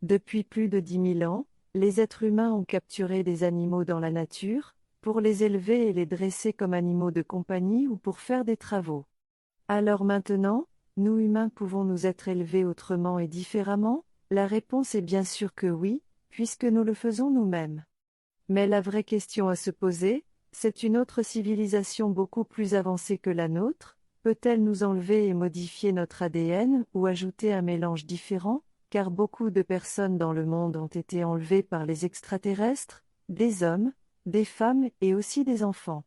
Depuis plus de 10 000 ans, les êtres humains ont capturé des animaux dans la nature, pour les élever et les dresser comme animaux de compagnie ou pour faire des travaux. Alors maintenant, nous humains pouvons-nous être élevés autrement et différemment? La réponse est bien sûr que oui, puisque nous le faisons nous-mêmes. Mais la vraie question à se poser, c'est une autre civilisation beaucoup plus avancée que la nôtre, peut-elle nous enlever et modifier notre ADN ou ajouter un mélange différent, car beaucoup de personnes dans le monde ont été enlevées par les extraterrestres, des hommes, des femmes et aussi des enfants.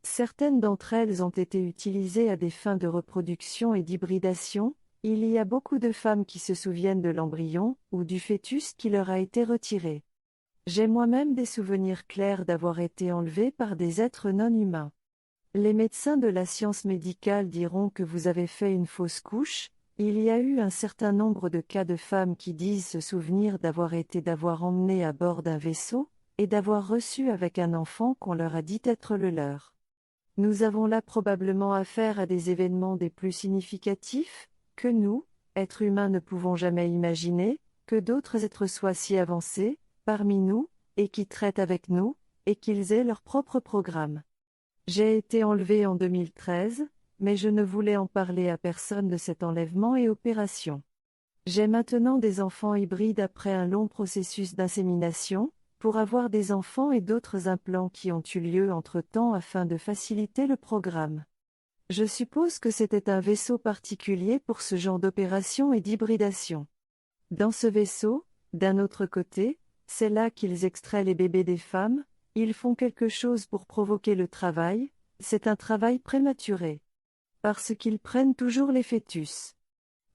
Certaines d'entre elles ont été utilisées à des fins de reproduction et d'hybridation. Il y a beaucoup de femmes qui se souviennent de l'embryon ou du fœtus qui leur a été retiré. J'ai moi-même des souvenirs clairs d'avoir été enlevée par des êtres non humains. Les médecins de la science médicale diront que vous avez fait une fausse couche. Il y a eu un certain nombre de cas de femmes qui disent se souvenir d'avoir emmené à bord d'un vaisseau, et d'avoir reçu avec un enfant qu'on leur a dit être le leur. Nous avons là probablement affaire à des événements des plus significatifs, que nous, êtres humains, ne pouvons jamais imaginer, que d'autres êtres soient si avancés, parmi nous, et qui traitent avec nous, et qu'ils aient leur propre programme. J'ai été enlevée en 2013, mais je ne voulais en parler à personne de cet enlèvement et opération. J'ai maintenant des enfants hybrides après un long processus d'insémination, pour avoir des enfants et d'autres implants qui ont eu lieu entre-temps afin de faciliter le programme. Je suppose que c'était un vaisseau particulier pour ce genre d'opération et d'hybridation. Dans ce vaisseau, d'un autre côté, c'est là qu'ils extraient les bébés des femmes, ils font quelque chose pour provoquer le travail, c'est un travail prématuré. Parce qu'ils prennent toujours les fœtus.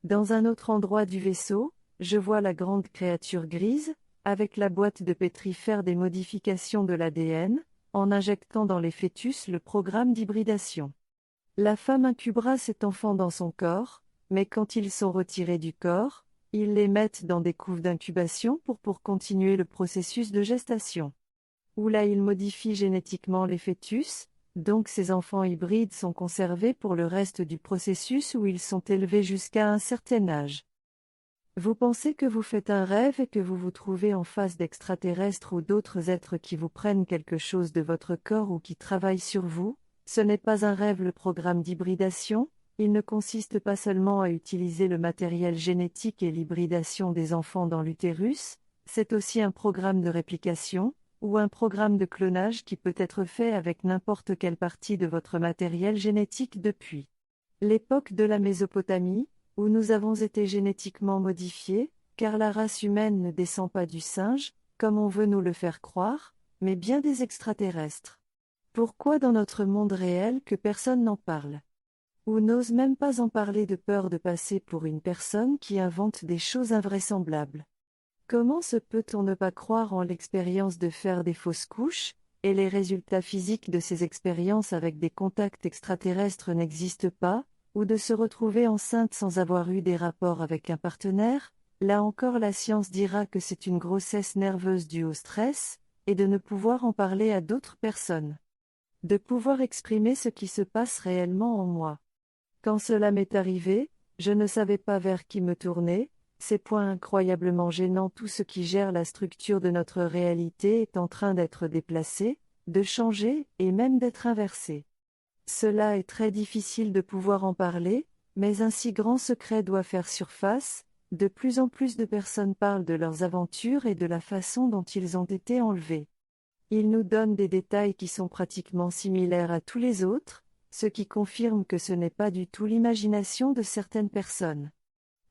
Dans un autre endroit du vaisseau, je vois la grande créature grise, avec la boîte de pétrifère des modifications de l'ADN, en injectant dans les fœtus le programme d'hybridation. La femme incubera cet enfant dans son corps, mais quand ils sont retirés du corps, ils les mettent dans des couves d'incubation pour continuer le processus de gestation. Où là ils modifient génétiquement les fœtus, donc ces enfants hybrides sont conservés pour le reste du processus où ils sont élevés jusqu'à un certain âge. Vous pensez que vous faites un rêve et que vous vous trouvez en face d'extraterrestres ou d'autres êtres qui vous prennent quelque chose de votre corps ou qui travaillent sur vous? Ce n'est pas un rêve. Le programme d'hybridation, il ne consiste pas seulement à utiliser le matériel génétique et l'hybridation des enfants dans l'utérus, c'est aussi un programme de réplication, ou un programme de clonage qui peut être fait avec n'importe quelle partie de votre matériel génétique depuis l'époque de la Mésopotamie, où nous avons été génétiquement modifiés, car la race humaine ne descend pas du singe, comme on veut nous le faire croire, mais bien des extraterrestres. Pourquoi dans notre monde réel que personne n'en parle? Ou n'ose même pas en parler de peur de passer pour une personne qui invente des choses invraisemblables? Comment se peut-on ne pas croire en l'expérience de faire des fausses couches, et les résultats physiques de ces expériences avec des contacts extraterrestres n'existent pas, ou de se retrouver enceinte sans avoir eu des rapports avec un partenaire? Là encore la science dira que c'est une grossesse nerveuse due au stress, et de ne pouvoir en parler à d'autres personnes. De pouvoir exprimer ce qui se passe réellement en moi. Quand cela m'est arrivé, je ne savais pas vers qui me tourner. C'est point incroyablement gênant. Tout ce qui gère la structure de notre réalité est en train d'être déplacé, de changer, et même d'être inversé. Cela est très difficile de pouvoir en parler, mais un si grand secret doit faire surface. De plus en plus de personnes parlent de leurs aventures et de la façon dont ils ont été enlevés. Ils nous donnent des détails qui sont pratiquement similaires à tous les autres, ce qui confirme que ce n'est pas du tout l'imagination de certaines personnes.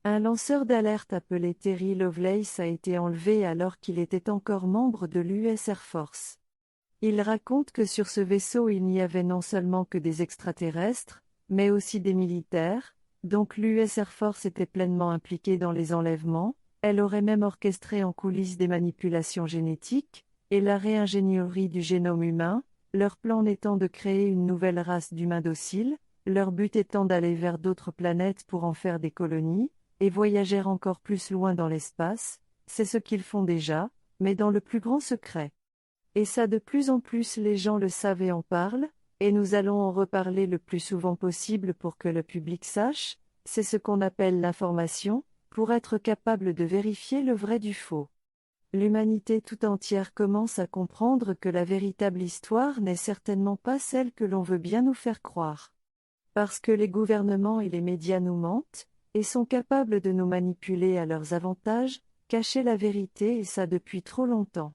Un lanceur d'alerte appelé Terry Lovelace a été enlevé alors qu'il était encore membre de l'US Air Force. Il raconte que sur ce vaisseau il n'y avait non seulement que des extraterrestres, mais aussi des militaires, donc l'US Air Force était pleinement impliquée dans les enlèvements, elle aurait même orchestré en coulisses des manipulations génétiques, et la réingénierie du génome humain, leur plan n'étant de créer une nouvelle race d'humains dociles, leur but étant d'aller vers d'autres planètes pour en faire des colonies, et voyager encore plus loin dans l'espace. C'est ce qu'ils font déjà, mais dans le plus grand secret. Et ça de plus en plus les gens le savent et en parlent, et nous allons en reparler le plus souvent possible pour que le public sache, c'est ce qu'on appelle l'information, pour être capable de vérifier le vrai du faux. L'humanité tout entière commence à comprendre que la véritable histoire n'est certainement pas celle que l'on veut bien nous faire croire. Parce que les gouvernements et les médias nous mentent, et sont capables de nous manipuler à leurs avantages, cacher la vérité et ça depuis trop longtemps.